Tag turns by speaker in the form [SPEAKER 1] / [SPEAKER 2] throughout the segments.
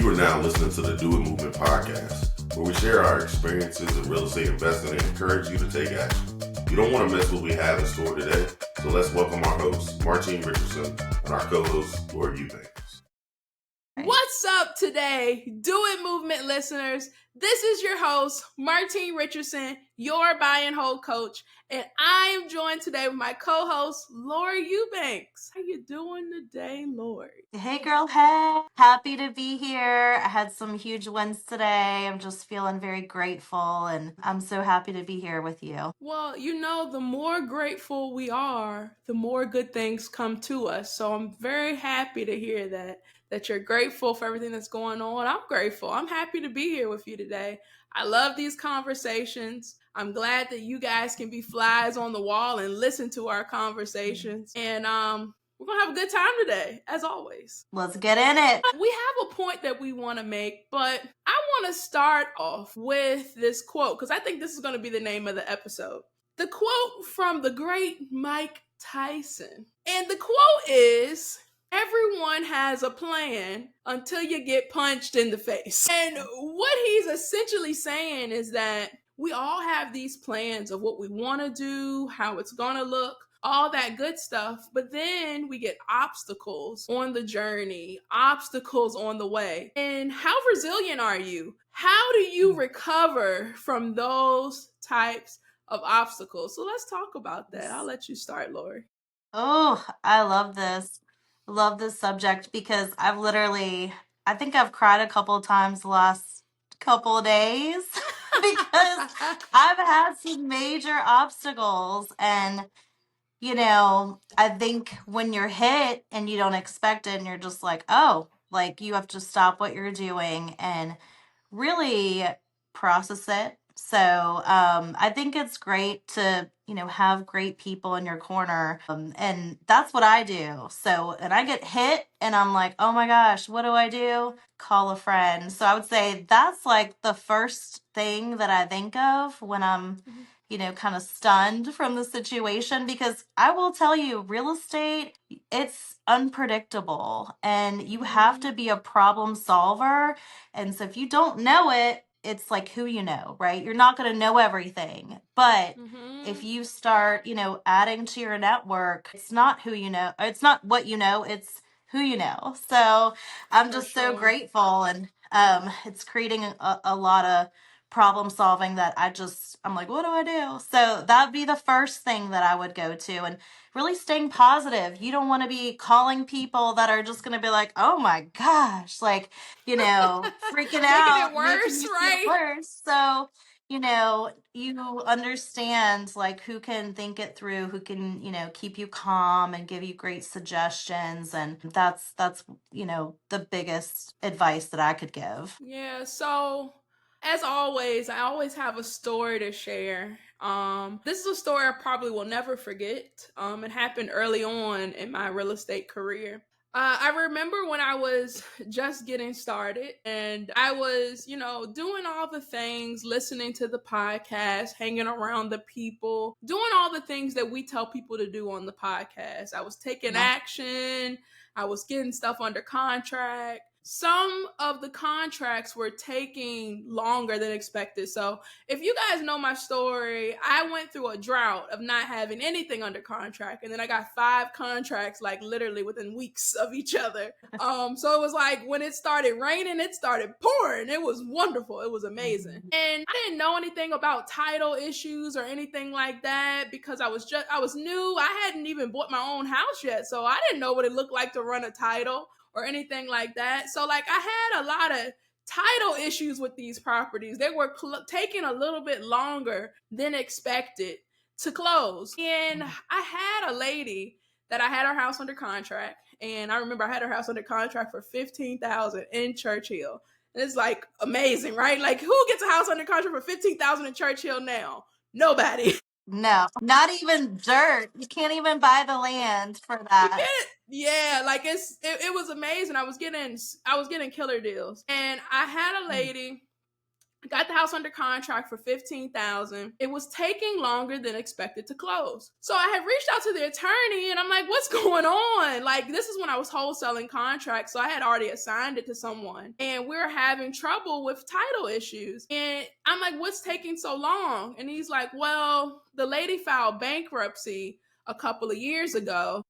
[SPEAKER 1] You are now listening to the Do It Movement podcast, where we share our experiences in real estate investing and encourage you to take action. You don't want to miss what we have in store today, so let's welcome our host, Martine Richardson, and our co-host, Eubanks.
[SPEAKER 2] What's up today, Do It Movement listeners? This is your host, Martine Richardson, your buy and hold coach, and I am joined today with my co-host, Lori Eubanks. How you doing today, Lori?
[SPEAKER 3] Hey girl, hey. Happy to be here. I had some huge wins today. I'm just feeling very grateful, and I'm so happy to be here with you.
[SPEAKER 2] Well, you know, the more grateful we are, the more good things come to us. So I'm very happy to hear that you're grateful for everything that's going on. I'm grateful. I'm happy to be here with you today. I love these conversations. I'm glad that you guys can be flies on the wall and listen to our conversations. And we're going to have a good time today, as always.
[SPEAKER 3] Let's get in it.
[SPEAKER 2] We have a point that we want to make, but I want to start off with this quote, because I think this is going to be the name of the episode. The quote from the great Mike Tyson. And the quote is, "Everyone has a plan until you get punched in the face." And what he's essentially saying is that we all have these plans of what we want to do, how it's going to look, all that good stuff. But then we get obstacles on the journey, obstacles on the way. And how resilient are you? How do you recover from those types of obstacles? So let's talk about that. I'll let you start, Lori.
[SPEAKER 3] Oh, I love this. Love this subject because I think I've cried a couple of times the last couple of days because I've had some major obstacles. And, I think when you're hit and you don't expect it and you're just like, oh, like you have to stop what you're doing and really process it. So I think it's great to, have great people in your corner. And that's what I do. So, and I get hit and I'm like, oh my gosh, what do I do? Call a friend. So I would say that's like the first thing that I think of when I'm, kind of stunned from the situation, because I will tell you, real estate, it's unpredictable and you have to be a problem solver. And so if you don't know it, it's like who you know, right? You're not going to know everything. But if you start, adding to your network, it's not who you know. It's not what you know, it's who you know. So I'm just so grateful. And it's creating a lot of problem solving that I'm like, what do I do? So that'd be the first thing that I would go to. And really staying positive. You don't want to be calling people that are just going to be like, oh my gosh, like, freaking out.
[SPEAKER 2] Making it worse, right?
[SPEAKER 3] Worse. So, you understand like who can think it through, who can, keep you calm and give you great suggestions. And that's, the biggest advice that I could give.
[SPEAKER 2] Yeah. So as always, I always have a story to share. This is a story I probably will never forget. It happened early on in my real estate career. I remember when I was just getting started and I was, doing all the things, listening to the podcast, hanging around the people, doing all the things that we tell people to do on the podcast. I was taking action. I was getting stuff under contract. Some of the contracts were taking longer than expected. So if you guys know my story, I went through a drought of not having anything under contract. And then I got 5 contracts, like literally within weeks of each other. So it was like when it started raining, it started pouring. It was wonderful. It was amazing. And I didn't know anything about title issues or anything like that because I was new. I hadn't even bought my own house yet. So I didn't know what it looked like to run a title or anything like that. So like I had a lot of title issues with these properties. They were taking a little bit longer than expected to close. And I had a lady that I had her house under contract. And I remember I had her house under contract for $15,000 in Churchill. And it's like amazing, right? Like who gets a house under contract for $15,000 in Churchill now? Nobody.
[SPEAKER 3] No, not even dirt. You can't even buy the land for that.
[SPEAKER 2] Yeah, like it was amazing. I was getting killer deals. And I had a lady got the house under contract for $15,000. It was taking longer than expected to close. So I had reached out to the attorney and I'm like, what's going on? Like, this is when I was wholesaling contracts. So I had already assigned it to someone and we're having trouble with title issues. And I'm like, what's taking so long? And he's like, well, the lady filed bankruptcy a couple of years ago.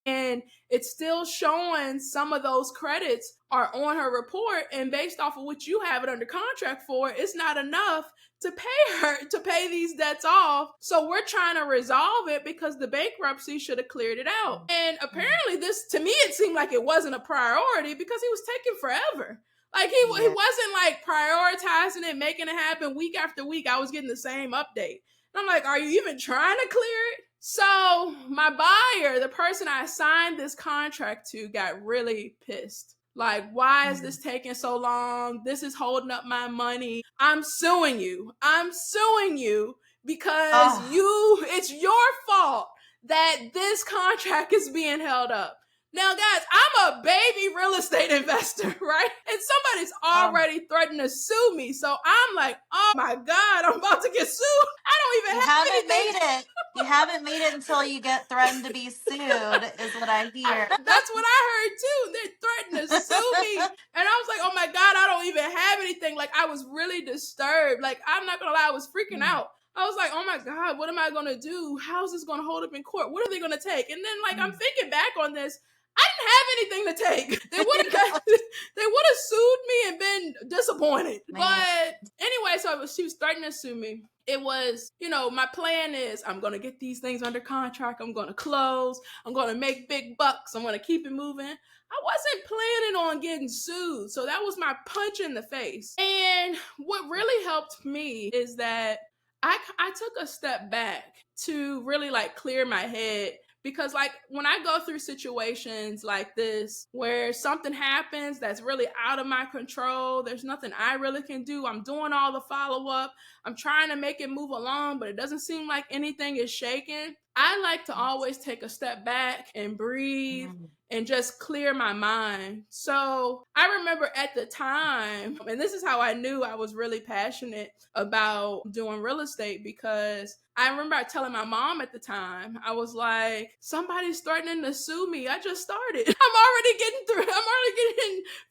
[SPEAKER 2] And it's still showing some of those credits are on her report. And based off of what you have it under contract for, it's not enough to pay her, to pay these debts off. So we're trying to resolve it because the bankruptcy should have cleared it out. And apparently this, to me, it seemed like it wasn't a priority because he was taking forever. Like he wasn't like prioritizing it, making it happen week after week. I was getting the same update. And I'm like, are you even trying to clear it? So my buyer, the person I assigned this contract to, got really pissed. Like, why is this taking so long? This is holding up my money. I'm suing you. I'm suing you because it's your fault that this contract is being held up. Now, guys, I'm a baby real estate investor, right? And somebody's already threatened to sue me. So I'm like, oh my God, I'm about to get sued. I don't even have anything.
[SPEAKER 3] Made it. You haven't made it until you get threatened to be sued, is what I hear.
[SPEAKER 2] That's what I heard too. They threatened to sue me. And I was like, oh my God, I don't even have anything. Like, I was really disturbed. Like, I'm not gonna lie, I was freaking out. I was like, oh my God, what am I gonna do? How is this gonna hold up in court? What are they gonna take? And then, like, I'm thinking back on this. I didn't have anything to take. They would have sued me and been disappointed. But anyway, so she was starting to sue me. It was, my plan is I'm going to get these things under contract. I'm going to close. I'm going to make big bucks. I'm going to keep it moving. I wasn't planning on getting sued. So that was my punch in the face. And what really helped me is that I took a step back to really like clear my head. Because like when I go through situations like this, where something happens that's really out of my control, there's nothing I really can do. I'm doing all the follow-up. I'm trying to make it move along, but it doesn't seem like anything is shaking. I like to always take a step back and breathe and just clear my mind. So I remember at the time, and this is how I knew I was really passionate about doing real estate, because I remember telling my mom at the time, I was like, somebody's threatening to sue me. I just started. I'm already getting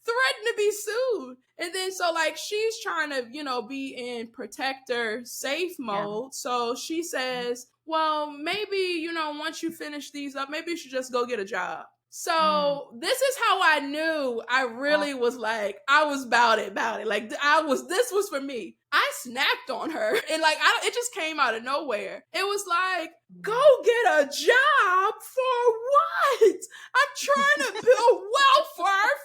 [SPEAKER 2] threatened to be sued. And then so like she's trying to, be in protector safe mode. Yeah. So she says, well, maybe, once you finish these up, maybe you should just go get a job. So this is how I knew I really was like, I was about it. Like this was for me. I snapped on her and like, it just came out of nowhere. It was like, go get a job for what? I'm trying to build wealth for our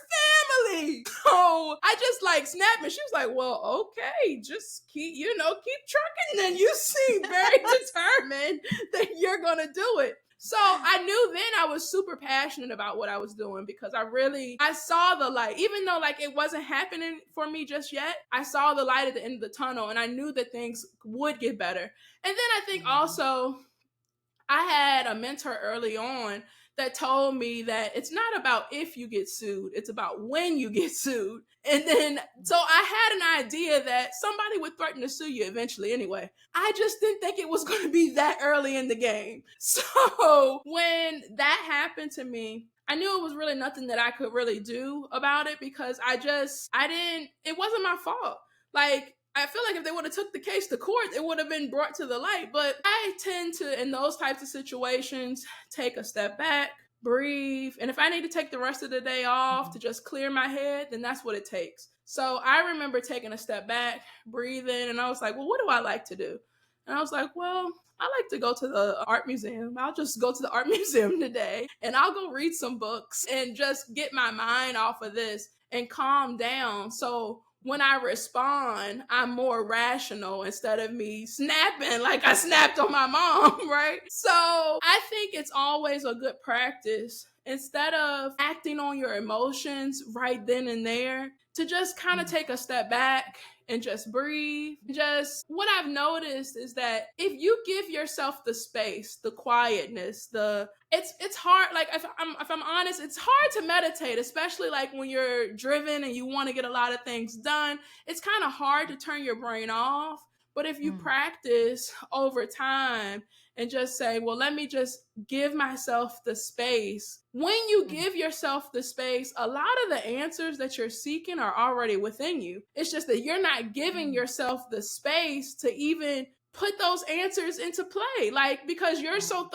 [SPEAKER 2] family. So I just like snapped and she was like, well, okay, just keep trucking. Then you seem very determined that you're going to do it. So I knew then I was super passionate about what I was doing because I saw the light, even though like it wasn't happening for me just yet. I saw the light at the end of the tunnel and I knew that things would get better. And then I think also I had a mentor early on that told me that it's not about if you get sued, it's about when you get sued. And then, so I had an idea that somebody would threaten to sue you eventually anyway. I just didn't think it was going to be that early in the game. So when that happened to me, I knew it was really nothing that I could really do about it because it wasn't my fault. Like, I feel like if they would have took the case to court, it would have been brought to the light. But I tend to, in those types of situations, take a step back, breathe. And if I need to take the rest of the day off to just clear my head, then that's what it takes. So I remember taking a step back, breathing, and I was like, well, what do I like to do? And I was like, well, I like to go to the art museum. I'll just go to the art museum today and I'll go read some books and just get my mind off of this and calm down. So when I respond, I'm more rational instead of me snapping like I snapped on my mom, right? So I think it's always a good practice instead of acting on your emotions right then and there, to just kind of take a step back and just breathe. Just what I've noticed is that if you give yourself the space, the quietness, it's hard. Like if I'm honest, it's hard to meditate, especially like when you're driven and you want to get a lot of things done. It's kind of hard to turn your brain off. But if you practice over time and just say, well, let me just give myself the space. When you give yourself the space, a lot of the answers that you're seeking are already within you. It's just that you're not giving yourself the space to even put those answers into play. Like, because you're so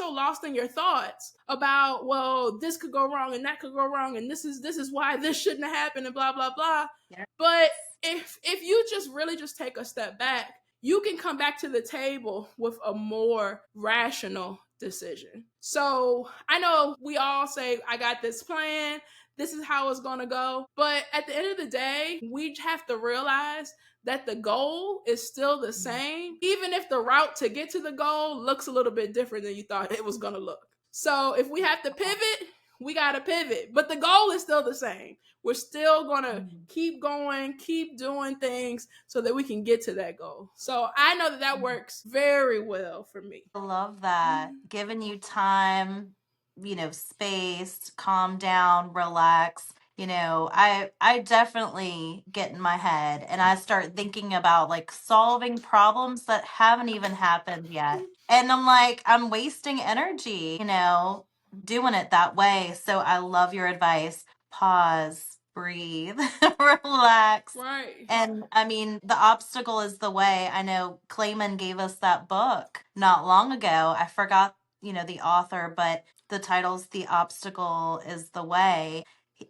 [SPEAKER 2] lost in your thoughts about, well, this could go wrong and that could go wrong and this is why this shouldn't have happened and blah blah blah. Yeah. But if you just really just take a step back, you can come back to the table with a more rational decision. So I know we all say, I got this plan, this is how it's going to go. But at the end of the day, we have to realize that the goal is still the same, even if the route to get to the goal looks a little bit different than you thought it was going to look. So if we have to pivot, we got to pivot. But the goal is still the same. We're still going to keep going, keep doing things so that we can get to that goal. So I know that works very well for me.
[SPEAKER 3] I love that. Giving you time, space, calm down, relax. I definitely get in my head and I start thinking about like solving problems that haven't even happened yet. And I'm like, I'm wasting energy, doing it that way. So I love your advice. Pause, breathe, relax.
[SPEAKER 2] Right.
[SPEAKER 3] And I mean, the obstacle is the way. I know Clayman gave us that book not long ago. I forgot, the author, but the title's The Obstacle is the Way.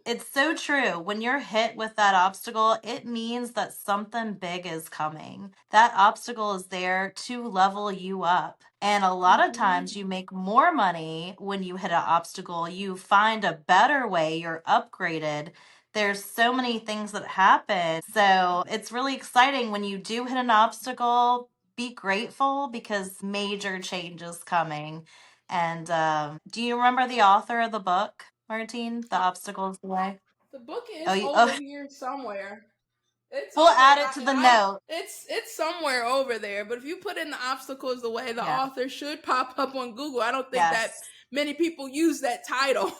[SPEAKER 3] It's so true. When you're hit with that obstacle, it means that something big is coming. That obstacle is there to level you up. And a lot of times you make more money when you hit an obstacle. You find a better way, you're upgraded. There's so many things that happen. So it's really exciting when you do hit an obstacle. Be grateful because major change is coming. And do you remember the author of the book, Martine? The Obstacle is the Way?
[SPEAKER 2] The book is over here somewhere.
[SPEAKER 3] We'll add it to the note.
[SPEAKER 2] It's somewhere over there. But if you put in The Obstacle is the Way, the author should pop up on Google. I don't think that many people use that title for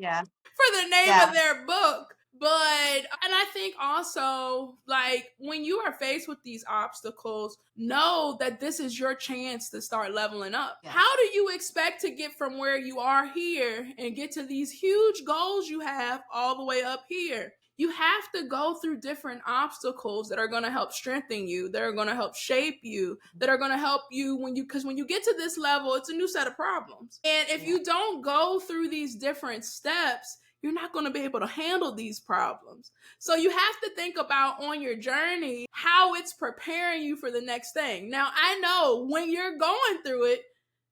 [SPEAKER 2] the name of their book. But, and I think also, like, when you are faced with these obstacles, know that this is your chance to start leveling up. Yeah. How do you expect to get from where you are here and get to these huge goals you have all the way up here? You have to go through different obstacles that are going to help strengthen you, that are going to help shape you, that are going to help you because when you get to this level, it's a new set of problems. And if you don't go through these different steps, you're not going to be able to handle these problems. So you have to think about on your journey how it's preparing you for the next thing. Now, I know when you're going through it,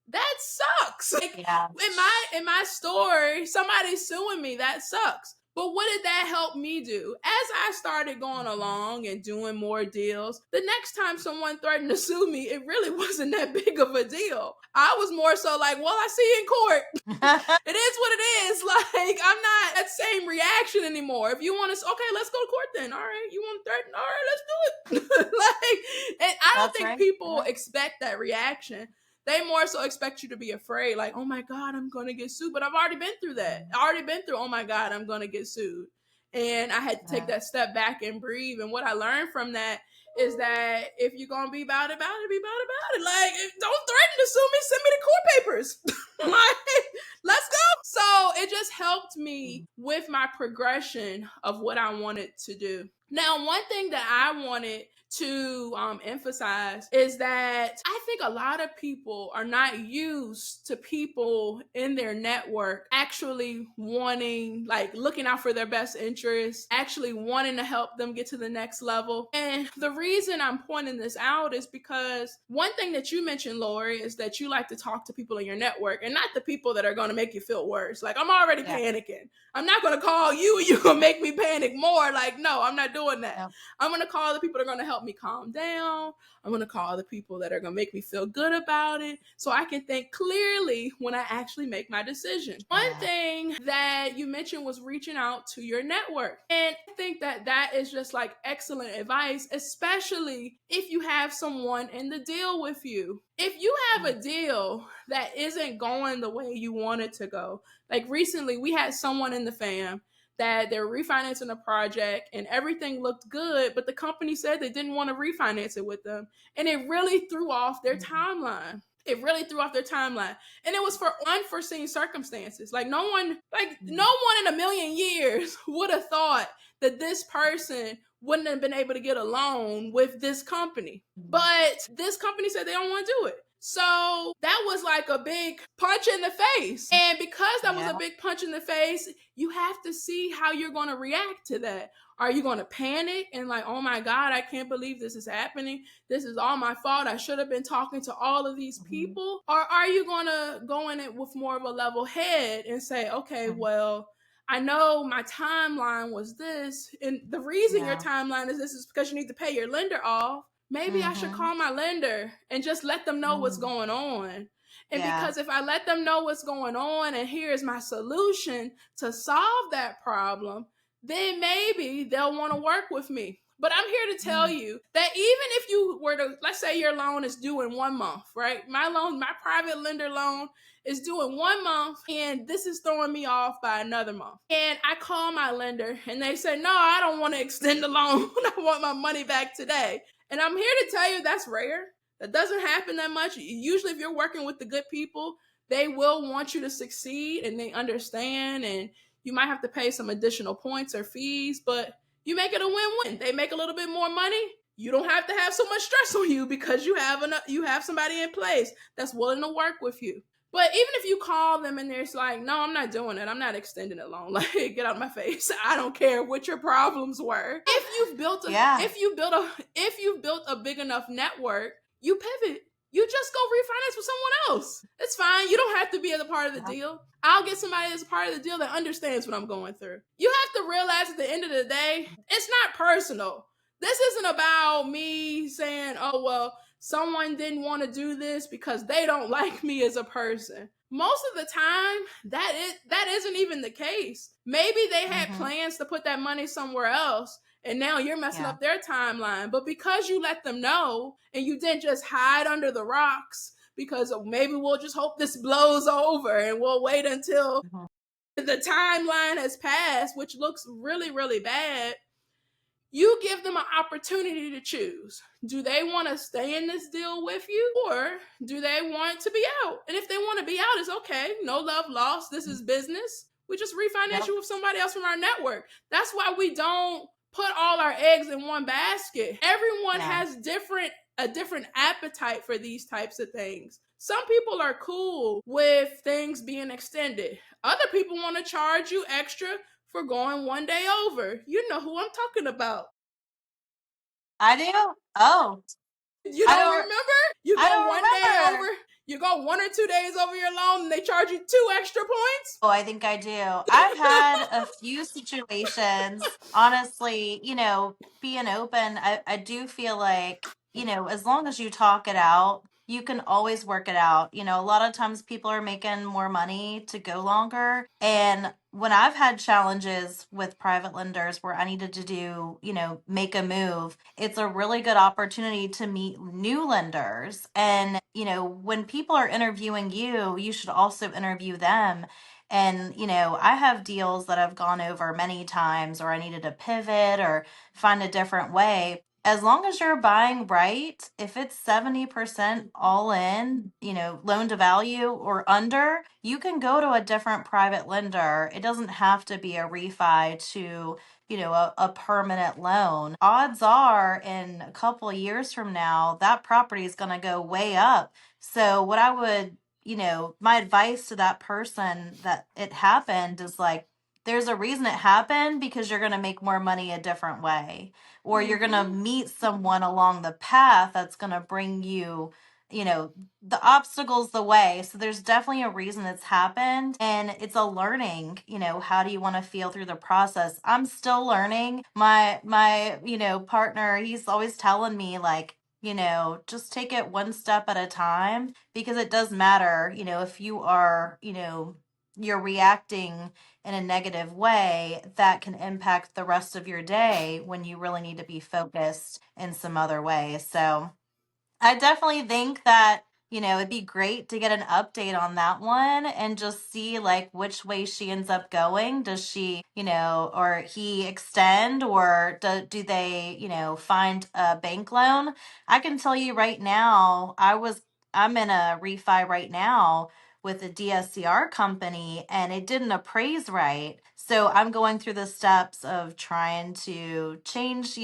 [SPEAKER 2] that sucks. Like in my story, somebody's suing me. That sucks. But what did that help me do? As I started going along and doing more deals, the next time someone threatened to sue me, it really wasn't that big of a deal. I was more so like, well, I see you in court. It is what it is. Like, I'm not that same reaction anymore. If you want to, okay, let's go to court then. All right, you want to threaten? All right, let's do it. And I don't think people expect that reaction. They more so expect you to be afraid, like, oh my God, I'm going to get sued. But I've already been through that. I already been through, oh my God, I'm going to get sued. And I had to take that step back and breathe. And what I learned from that is that if you're going to be about it, be about it. Like, don't threaten to sue me. Send me the court papers. Like, let's go. So it just helped me with my progression of what I wanted to do. Now, one thing that I wanted to emphasize is that I think a lot of people are not used to people in their network actually wanting, like, looking out for their best interests, actually wanting to help them get to the next level. And the reason I'm pointing this out is because one thing that you mentioned, Lori, is that you like to talk to people in your network and not the people that are going to make you feel worse. Like, I'm already panicking. I'm not going to call you and you're going to make me panic more. Like, no, I'm not doing that. I'm going to call the people that are going to help help me calm down. I'm going to call the people that are going to make me feel good about it so I can think clearly when I actually make my decision. One thing that you mentioned was reaching out to your network. And I think that that is just like excellent advice, especially if you have someone in the deal with you. If you have a deal that isn't going the way you want it to go, like recently we had someone in the fam that they're refinancing a project and everything looked good, but the company said they didn't want to refinance it with them. And it really threw off their timeline. It really threw off their timeline. And it was for unforeseen circumstances. Like no one in a million years would have thought that this person wouldn't have been able to get a loan with this company. But this company said they don't want to do it. So that was like a big punch in the face. And because that was a big punch in the face, you have to see how you're going to react to that. Are you going to panic and like, oh my God, I can't believe this is happening. This is all my fault. I should have been talking to all of these people. Or are you going to go in it with more of a level head and say, okay, well, I know my timeline was this. And the reason your timeline is this is because you need to pay your lender off. Maybe I should call my lender and just let them know what's going on. And because if I let them know what's going on and here's my solution to solve that problem, then maybe they'll want to work with me. But I'm here to tell you that even if you were to, let's say your loan is due in 1 month, right? My private lender loan is due in 1 month and this is throwing me off by another month. And I call my lender and they say, no, I don't want to extend the loan. I want my money back today. And I'm here to tell you that's rare. That doesn't happen that much. Usually if you're working with the good people, they will want you to succeed and they understand, and you might have to pay some additional points or fees, but you make it a win-win. They make a little bit more money. You don't have to have so much stress on you because you have somebody in place that's willing to work with you. But even if you call them and they're like, no, I'm not doing it. I'm not extending it long. Like, get out of my face. I don't care what your problems were. If you've built a big enough network, you pivot. You just go refinance with someone else. It's fine. You don't have to be a part of the deal. I'll get somebody that's a part of the deal that understands what I'm going through. You have to realize at the end of the day, it's not personal. This isn't about me saying, oh, well, someone didn't want to do this because they don't like me as a person. Most of the time, that isn't even the case. Maybe they had plans to put that money somewhere else, and now you're messing up their timeline. But because you let them know and you didn't just hide under the rocks because maybe we'll just hope this blows over and we'll wait until the timeline has passed, which looks really, really bad. You give them an opportunity to choose. Do they want to stay in this deal with you, or do they want to be out? And if they want to be out, it's okay. No love lost. This is business. We just refinance you with somebody else from our network. That's why we don't put all our eggs in one basket. Everyone has a different appetite for these types of things. Some people are cool with things being extended. Other people want to charge you extra for going 1 day over. You know who I'm talking about.
[SPEAKER 3] I do? Oh.
[SPEAKER 2] You don't remember? You go 1 day over. You go 1 or 2 days over your loan and they charge you 2 extra points?
[SPEAKER 3] Oh, I think I do. I've had a few situations, honestly, being open, I do feel like, as long as you talk it out, you can always work it out. A lot of times people are making more money to go longer. And when I've had challenges with private lenders where I needed to do, make a move, it's a really good opportunity to meet new lenders. And, when people are interviewing you, you should also interview them. And, I have deals that I've gone over many times, or I needed to pivot or find a different way. As long as you're buying right, if it's 70% all in, loan to value or under, you can go to a different private lender. It doesn't have to be a refi to, a permanent loan. Odds are in a couple of years from now, that property is going to go way up. So what I would, my advice to that person that it happened is like, there's a reason it happened, because you're going to make more money a different way, or you're going to meet someone along the path that's going to bring you the obstacle's the way. So there's definitely a reason it's happened, and it's a learning. How do you want to feel through the process? I'm still learning. My partner, he's always telling me, like, just take it one step at a time, because it does matter, if you are, you're reacting in a negative way, that can impact the rest of your day when you really need to be focused in some other ways. So I definitely think that, it'd be great to get an update on that one and just see like which way she ends up going. Does she, or he extend, or do they, find a bank loan? I can tell you right now, I'm in a refi right now with a DSCR company, and it didn't appraise right. So I'm going through the steps of trying to change,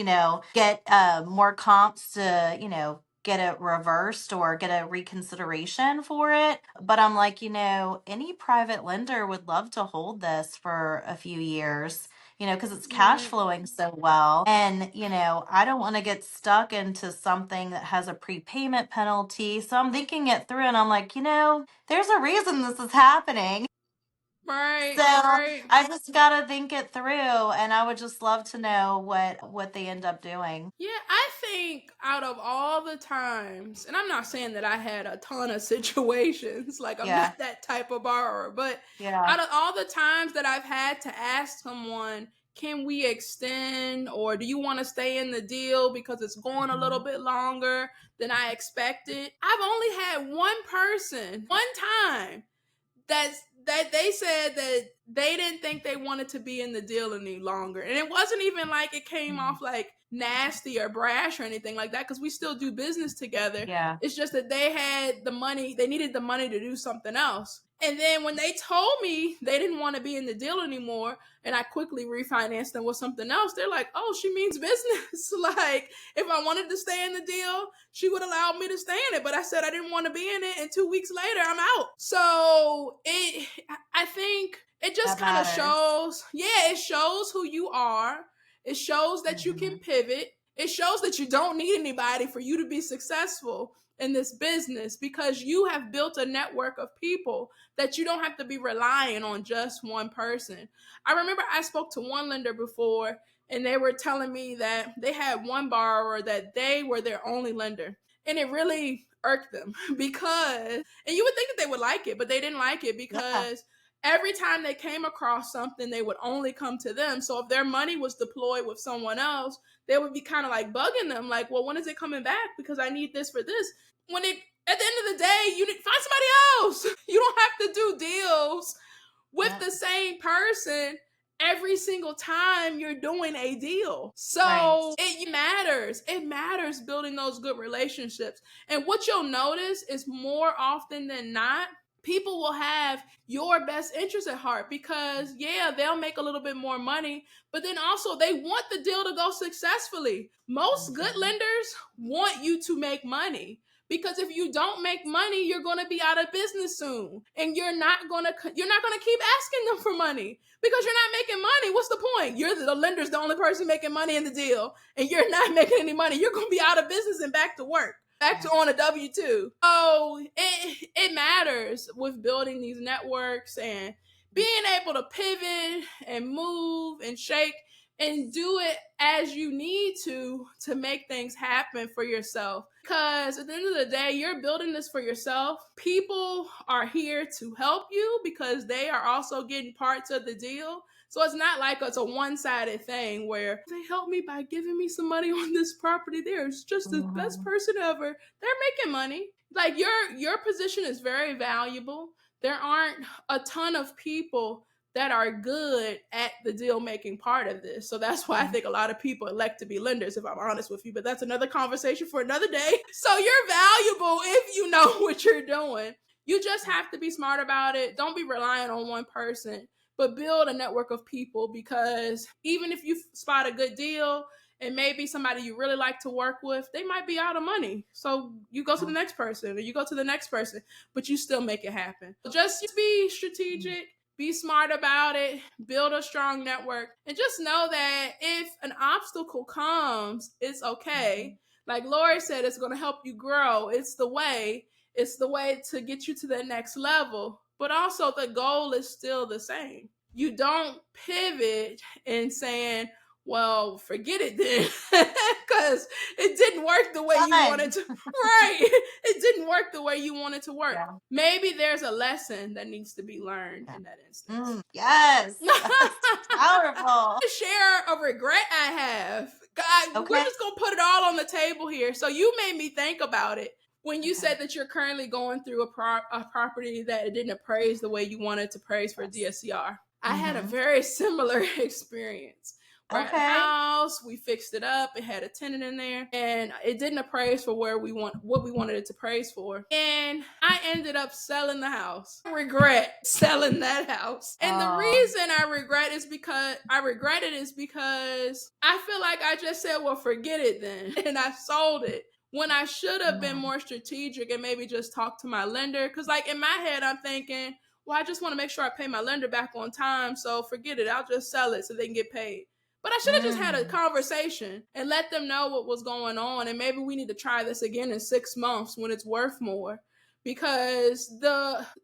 [SPEAKER 3] get more comps to, get it reversed or get a reconsideration for it. But I'm like, any private lender would love to hold this for a few years, because it's cash flowing so well. And, I don't want to get stuck into something that has a prepayment penalty. So I'm thinking it through, and I'm like, there's a reason this is happening.
[SPEAKER 2] Right,
[SPEAKER 3] So
[SPEAKER 2] right.
[SPEAKER 3] I just gotta think it through, and I would just love to know what they end up doing.
[SPEAKER 2] Yeah, I think out of all the times, and I'm not saying that I had a ton of situations, like I'm
[SPEAKER 3] Yeah.
[SPEAKER 2] not that type of borrower, but
[SPEAKER 3] Yeah.
[SPEAKER 2] out of all the times that I've had to ask someone, can we extend, or do you want to stay in the deal because it's going a little bit longer than I expected? I've only had one person, one time, that they said that they didn't think they wanted to be in the deal any longer. And it wasn't even like it came off like nasty or brash or anything like that, because we still do business together.
[SPEAKER 3] Yeah.
[SPEAKER 2] It's just that they had the money, they needed the money to do something else. And then when they told me they didn't want to be in the deal anymore, and I quickly refinanced them with something else, they're like, oh, she means business. Like, if I wanted to stay in the deal, she would allow me to stay in it. But I said I didn't want to be in it, and 2 weeks later, I'm out. So I think it just kind of shows, it shows who you are. It shows that you can pivot. It shows that you don't need anybody for you to be successful in this business, because you have built a network of people that you don't have to be relying on just one person. I remember I spoke to one lender before, and they were telling me that they had one borrower that they were their only lender. And it really irked them because, and you would think that they would like it, but they didn't like it because every time they came across something, they would only come to them. So if their money was deployed with someone else, they would be kind of like bugging them, like, well, when is it coming back? Because I need this for this. When it, at the end of the day, you need find somebody else. You don't have to do deals with the same person every single time you're doing a deal. So it matters. It matters building those good relationships. And what you'll notice is more often than not, people will have your best interest at heart, because they'll make a little bit more money, but then also they want the deal to go successfully. Most good lenders want you to make money, because if you don't make money, you're going to be out of business soon, and you're not going to keep asking them for money because you're not making money. What's the point? The lender's the only person making money in the deal, and you're not making any money. You're going to be out of business and back to work. Back to on a W-2. So it matters with building these networks and being able to pivot and move and shake and do it as you need to make things happen for yourself. Because at the end of the day, you're building this for yourself. People are here to help you because they are also getting parts of the deal. So it's not like it's a one-sided thing where they help me by giving me some money on this property. They're just the best person ever. They're making money. Like your position is very valuable. There aren't a ton of people that are good at the deal making part of this. So that's why I think a lot of people elect to be lenders, if I'm honest with you. But that's another conversation for another day. So you're valuable if you know what you're doing. You just have to be smart about it. Don't be relying on one person, but build a network of people, because even if you spot a good deal and maybe somebody you really like to work with, they might be out of money. So you go to the next person, or you go to the next person, but you still make it happen. Just be strategic, be smart about it, build a strong network, and just know that if an obstacle comes, it's okay. Like Lori said, it's going to help you grow. It's the way. It's the way to get you to the next level. But also, the goal is still the same. You don't pivot and saying, well, forget it then, because it didn't work the way you wanted to. Right. It didn't work the way you wanted to work. Yeah. Maybe there's a lesson that needs to be learned in that instance.
[SPEAKER 3] Yes. Powerful.
[SPEAKER 2] Share a regret I have. Okay. We're just going to put it all on the table here. So you made me think about it. When you said that you're currently going through a property that it didn't appraise the way you wanted to appraise for DSCR, I had a very similar experience. We're at a house, we fixed it up, it had a tenant in there, and it didn't appraise for what we wanted it to appraise for. And I ended up selling the house. I regret selling that house. And the reason I regret it is because I feel like I just said, well, forget it then. And I sold it. When I should have been more strategic and maybe just talk to my lender. Because like in my head, I'm thinking, well, I just want to make sure I pay my lender back on time. So forget it. I'll just sell it so they can get paid. But I should have just had a conversation and let them know what was going on. And maybe we need to try this again in 6 months when it's worth more. Because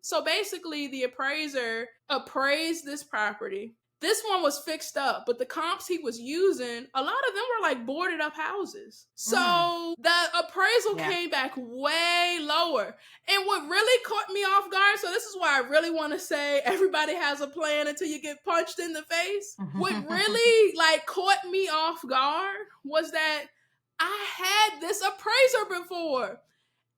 [SPEAKER 2] so basically the appraiser appraised this property. This one was fixed up, but the comps he was using, a lot of them were like boarded up houses. So the appraisal came back way lower. And what really caught me off guard, so this is why I really want to say everybody has a plan until you get punched in the face. What really like caught me off guard was that I had this appraiser before.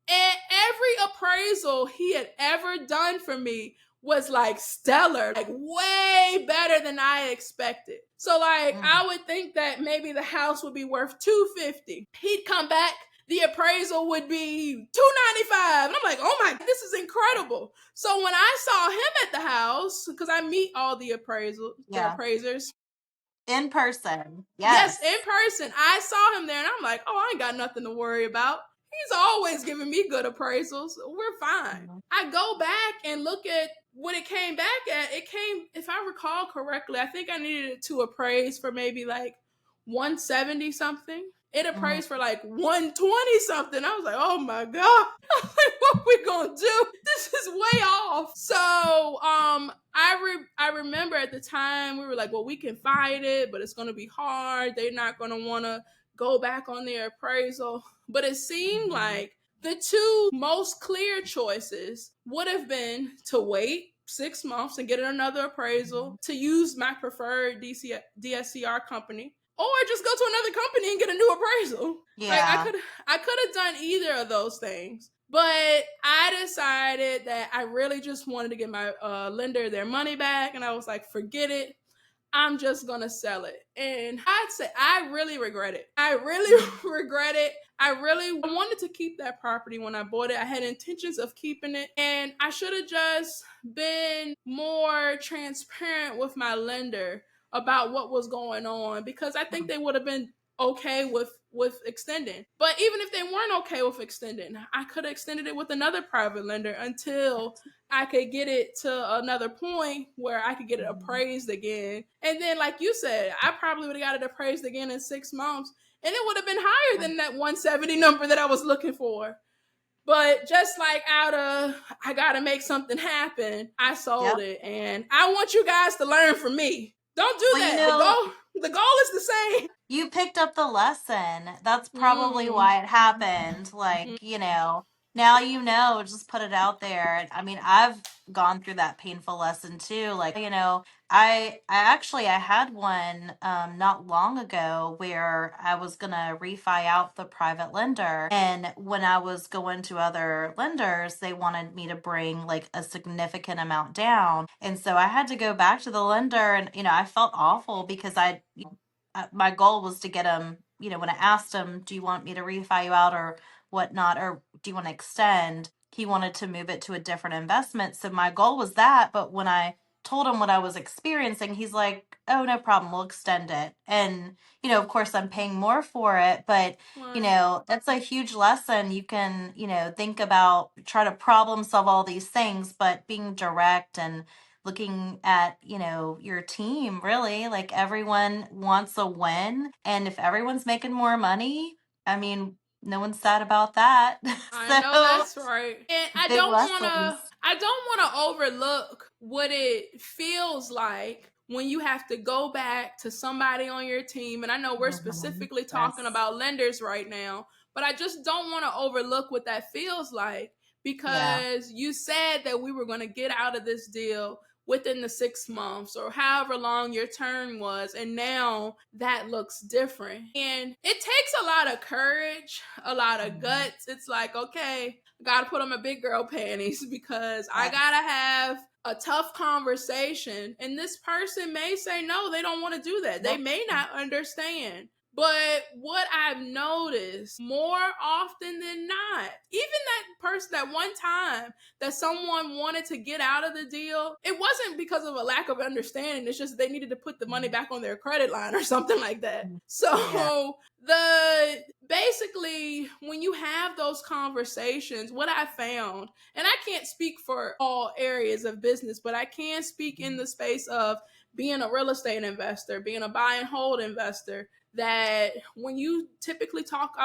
[SPEAKER 2] And every appraisal he had ever done for me was like stellar, like way better than I expected. So like I would think that maybe the house would be worth $250. He'd come back, the appraisal would be $295. And I'm like, oh my, this is incredible. So when I saw him at the house, because I meet all the appraisers.
[SPEAKER 3] In person.
[SPEAKER 2] Yes, in person. I saw him there and I'm like, oh, I ain't got nothing to worry about. He's always giving me good appraisals. We're fine. I go back and look at what it came back at. It came, if I recall correctly, I think I needed it to appraise for maybe like 170 something. It appraised for like 120 something. I was like, oh my God. What are we gonna do? This is way off. So I remember at the time we were like, well, we can fight it, but it's gonna be hard. They're not gonna wanna go back on their appraisal. But it seemed like the two most clear choices would have been to wait 6 months and get another appraisal, to use my preferred DSCR company, or just go to another company and get a new appraisal. Yeah. Like I could have done either of those things. But I decided that I really just wanted to get my lender their money back. And I was like, forget it. I'm just going to sell it. And I'd say I really regret it. I really regret it. I wanted to keep that property when I bought it. I had intentions of keeping it. And I should have just been more transparent with my lender about what was going on, because I think they would have been okay with extending. But even if they weren't okay with extending, I could have extended it with another private lender until I could get it to another point where I could get it appraised again. And then, like you said, I probably would have got it appraised again in 6 months, and it would have been higher than that 170 number that I was looking for. But just like out of, I got to make something happen, I sold it. And I want you guys to learn from me. Don't do that. The goal is the same.
[SPEAKER 3] You picked up the lesson. That's probably why it happened. Like, now just put it out there. I mean, I've gone through that painful lesson too. Like, I had one not long ago where I was gonna refi out the private lender, and when I was going to other lenders, they wanted me to bring like a significant amount down, and so I had to go back to the lender, and I felt awful because my goal was to get him. When I asked him, "Do you want me to refi you out or whatnot, or do you want to extend?" He wanted to move it to a different investment, so my goal was that. But when I told him what I was experiencing, he's like, oh, no problem, we'll extend it. And, of course I'm paying more for it, but, that's a huge lesson. You can, think about, try to problem solve all these things, but being direct and looking at, your team, really, like everyone wants a win. And if everyone's making more money, I mean, No one's sad about that.
[SPEAKER 2] I know
[SPEAKER 3] So
[SPEAKER 2] that's right. And I
[SPEAKER 3] big
[SPEAKER 2] don't
[SPEAKER 3] lessons.
[SPEAKER 2] want to I don't want to overlook what it feels like when you have to go back to somebody on your team. And I know we're
[SPEAKER 3] Mhm.
[SPEAKER 2] specifically talking
[SPEAKER 3] Yes.
[SPEAKER 2] about lenders right now, but I just don't want to overlook what that feels like,
[SPEAKER 3] Yeah.
[SPEAKER 2] because you said that we were going to get out of this deal within the 6 months or however long your term was, and now that looks different. And it takes a lot of courage, a lot of
[SPEAKER 3] Mhm.
[SPEAKER 2] guts. It's like, okay, I gotta put on my big girl panties because I
[SPEAKER 3] Yes.
[SPEAKER 2] gotta have a tough conversation. And this person may say no, they don't want to do that, they
[SPEAKER 3] Nope.
[SPEAKER 2] may not understand. But what I've noticed more often than not, even that person, that one time that someone wanted to get out of the deal, it wasn't because of a lack of understanding. It's just they needed to put the money back on their credit line or something like that.
[SPEAKER 3] Yeah.
[SPEAKER 2] So the basically, when you have those conversations, what I found, and I can't speak for all areas of business, but I can speak in the space of being a real estate investor, being a buy and hold investor, that when you typically talk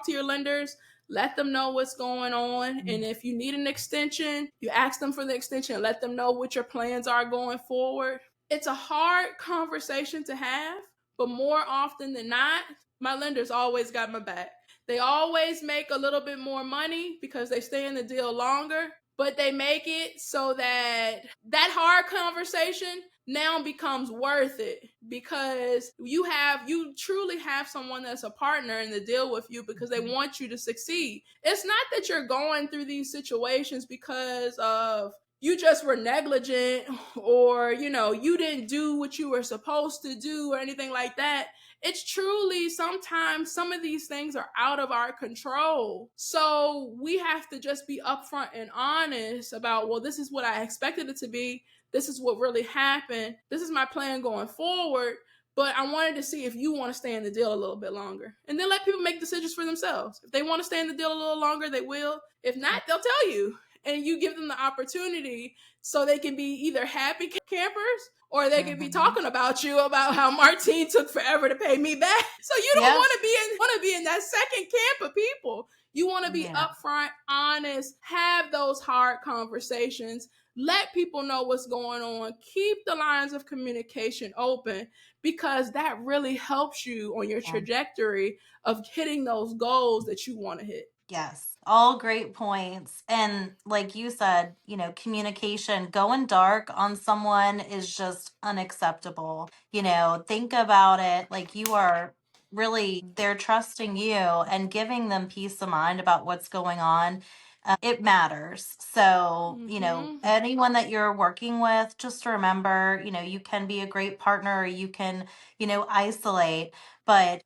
[SPEAKER 2] to your lenders, let them know what's going on. And if you need an extension, you ask them for the extension, let them know what your plans are going forward. It's a hard conversation to have, but more often than not, my lenders always got my back. They always make a little bit more money because they stay in the deal longer, but they make it so that that hard conversation now becomes worth it, because you truly have someone that's a partner in the deal with you because they want you to succeed. It's not that you're going through these situations because of you just were negligent, or you didn't do what you were supposed to do or anything like that. It's truly sometimes some of these things are out of our control. So we have to just be upfront and honest about, well, this is what I expected it to be. This is what really happened. This is my plan going forward. But I wanted to see if you want to stay in the deal a little bit longer. And then let people make decisions for themselves. If they want to stay in the deal a little longer, they will. If not, they'll tell you. And you give them the opportunity so they can be either happy campers, or they could be
[SPEAKER 3] Mhm.
[SPEAKER 2] talking about you about how Martine took forever to pay me back. So you don't
[SPEAKER 3] Yep.
[SPEAKER 2] want to be in that second camp of people. You want to be
[SPEAKER 3] Yeah.
[SPEAKER 2] upfront, honest, have those hard conversations, let people know what's going on, keep the lines of communication open, because that really helps you on your
[SPEAKER 3] Yeah.
[SPEAKER 2] trajectory of hitting those goals that you want to hit.
[SPEAKER 3] Yes, all great points. And like you said, communication, going dark on someone is just unacceptable. Think about it like you are really, they're trusting you and giving them peace of mind about what's going on. It matters. So,
[SPEAKER 2] Mm-hmm.
[SPEAKER 3] anyone that you're working with, just remember, you can be a great partner, or you can, isolate. But,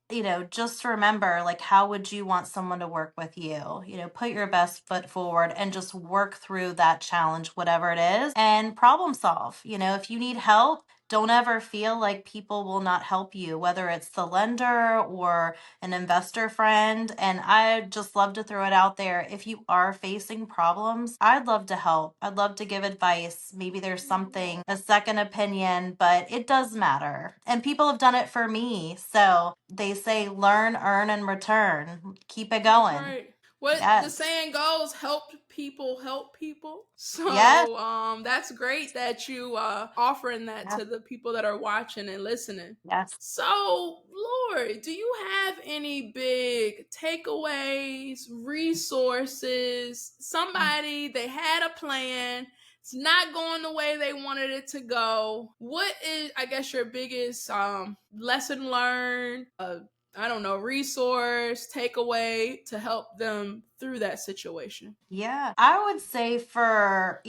[SPEAKER 3] just remember, like, how would you want someone to work with you? Put your best foot forward and just work through that challenge, whatever it is, and problem solve. If you need help, don't ever feel like people will not help you, whether it's the lender or an investor friend. And I just love to throw it out there. If you are facing problems, I'd love to help. I'd love to give advice. Maybe there's something, a second opinion, but it does matter. And people have done it for me. So they say learn, earn, and return. Keep it
[SPEAKER 2] That's
[SPEAKER 3] going.
[SPEAKER 2] right. What the
[SPEAKER 3] Yes.
[SPEAKER 2] saying goes, help people.
[SPEAKER 3] Yes.
[SPEAKER 2] So that's great that you offering that
[SPEAKER 3] Yes.
[SPEAKER 2] to the people that are watching and listening.
[SPEAKER 3] Yes.
[SPEAKER 2] So, Lord, do you have any big takeaways, resources? Somebody, they had a plan, it's not going the way they wanted it to go. What is, I guess, your biggest lesson learned, I don't know, resource, takeaway to help them through that situation?
[SPEAKER 3] Yeah, I would say for,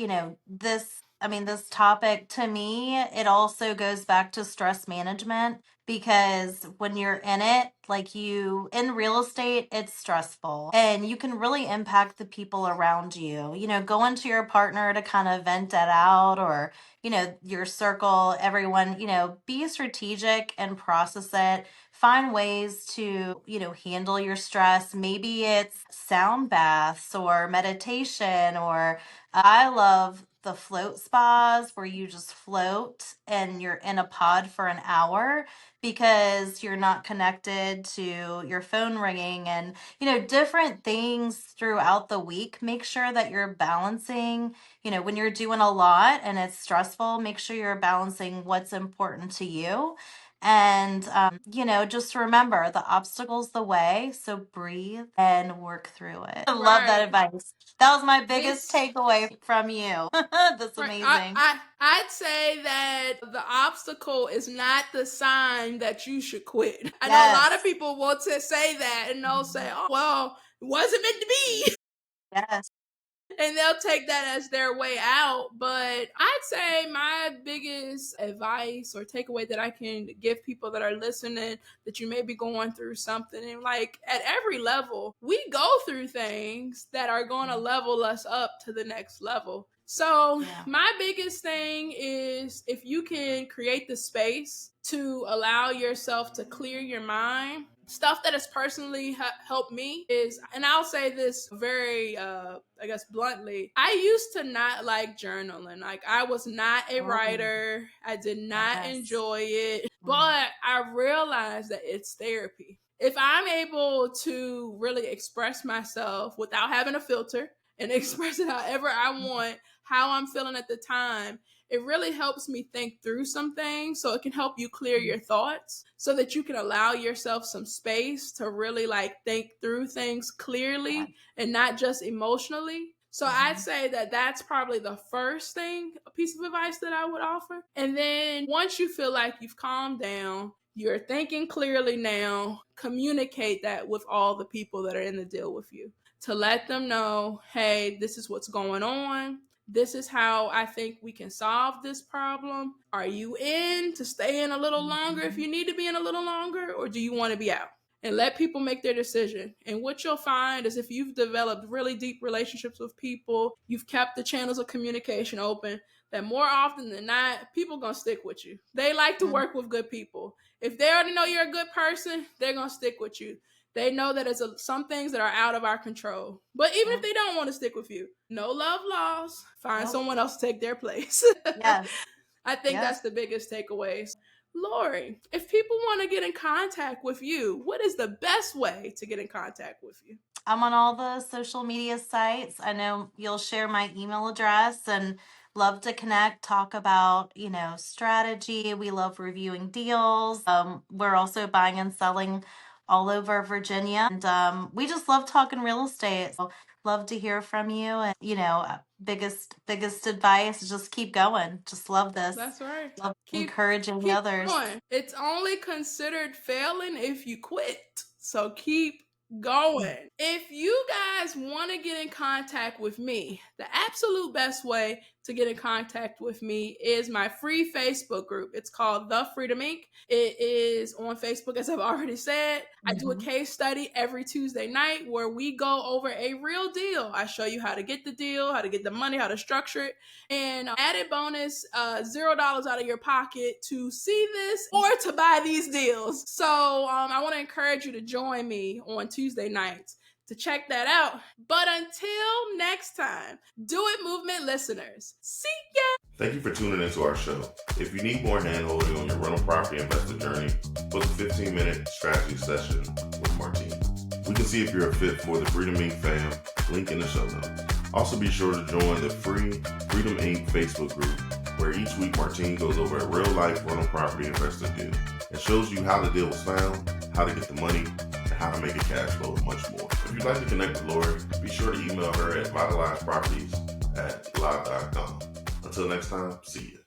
[SPEAKER 3] this topic to me, it also goes back to stress management because when you're in it, like in real estate, it's stressful and you can really impact the people around you. Go into your partner to kind of vent that out, or, your circle, everyone, be strategic and process it. Find ways to, handle your stress. Maybe it's sound baths or meditation, or I love the float spas where you just float and you're in a pod for an hour because you're not connected added to your phone ringing and, different things throughout the week. Make sure that you're balancing, when you're doing a lot and it's stressful, make sure you're balancing what's important to you. And, just remember the obstacle's the way. So breathe and work through it. I love that advice. That was my biggest takeaway from you. That's amazing.
[SPEAKER 2] I'd say that the obstacle is not the sign that you should quit. I know a lot of people will say that and they'll say, oh, well, it wasn't meant to be.
[SPEAKER 3] Yes.
[SPEAKER 2] And they'll take that as their way out. But I'd say my biggest advice or takeaway that I can give people that are listening, that you may be going through something, and like at every level, we go through things that are going to level us up to the next level. So my biggest thing is if you can create the space to allow yourself to clear your mind. Stuff that has personally helped me is, and I'll say this very, bluntly, I used to not like journaling. Like, I was not a writer. I did not enjoy it. But I realized that it's therapy. If I'm able to really express myself without having a filter and express it however I want, how I'm feeling at the time, it really helps me think through some things, so it can help you clear your thoughts so that you can allow yourself some space to really think through things clearly and not just emotionally. So I'd say that that's probably the first piece of advice that I would offer. And then once you feel like you've calmed down, you're thinking clearly now, communicate that with all the people that are in the deal with you to let them know, hey, this is what's going on. This is how I think we can solve this problem. Are you in to stay in a little longer if you need to be in a little longer, or do you want to be out? And let people make their decision. And what you'll find is if you've developed really deep relationships with people, you've kept the channels of communication open, that more often than not, people going to stick with you. They like to work with good people. If they already know you're a good person, they're going to stick with you. They know that it's some things that are out of our control. But even if they don't want to stick with you, no love lost. Find someone else to take their place.
[SPEAKER 3] Yes.
[SPEAKER 2] I think that's the biggest takeaway. Lori, if people want to get in contact with you, what is the best way to get in contact with you?
[SPEAKER 3] I'm on all the social media sites. I know you'll share my email address, and love to connect, talk about, strategy. We love reviewing deals. We're also buying and selling all over Virginia. And we just love talking real estate. So love to hear from you. And, biggest advice is just keep going. Just love this.
[SPEAKER 2] That's right.
[SPEAKER 3] Love encouraging others.
[SPEAKER 2] Going. It's only considered failing if you quit. So keep going. If you guys want to get in contact with me, the absolute best way to get in contact with me is my free Facebook group. It's called The Freedom Inc. It is on Facebook, as I've already said. I do a case study every Tuesday night where we go over a real deal. I show you how to get the deal, how to get the money, how to structure it, and added bonus, $0 out of your pocket to see this or to buy these deals. So I want to encourage you to join me on Tuesday nights to check that out. But until next time, Do It Movement listeners, see ya!
[SPEAKER 1] Thank you for tuning into our show. If you need more handholding on your rental property investor journey, book a 15-minute strategy session with Martine. We can see if you're a fit for the Freedom Inc. fam, link in the show notes. Also be sure to join the free Freedom Inc. Facebook group, where each week Martine goes over a real-life rental property investor deal and shows you how the deal was found, how to get the money, and how to make it cash flow and much more. If you'd like to connect with Lori, be sure to email her at vitalizeproperties@live.com. Until next time, see you.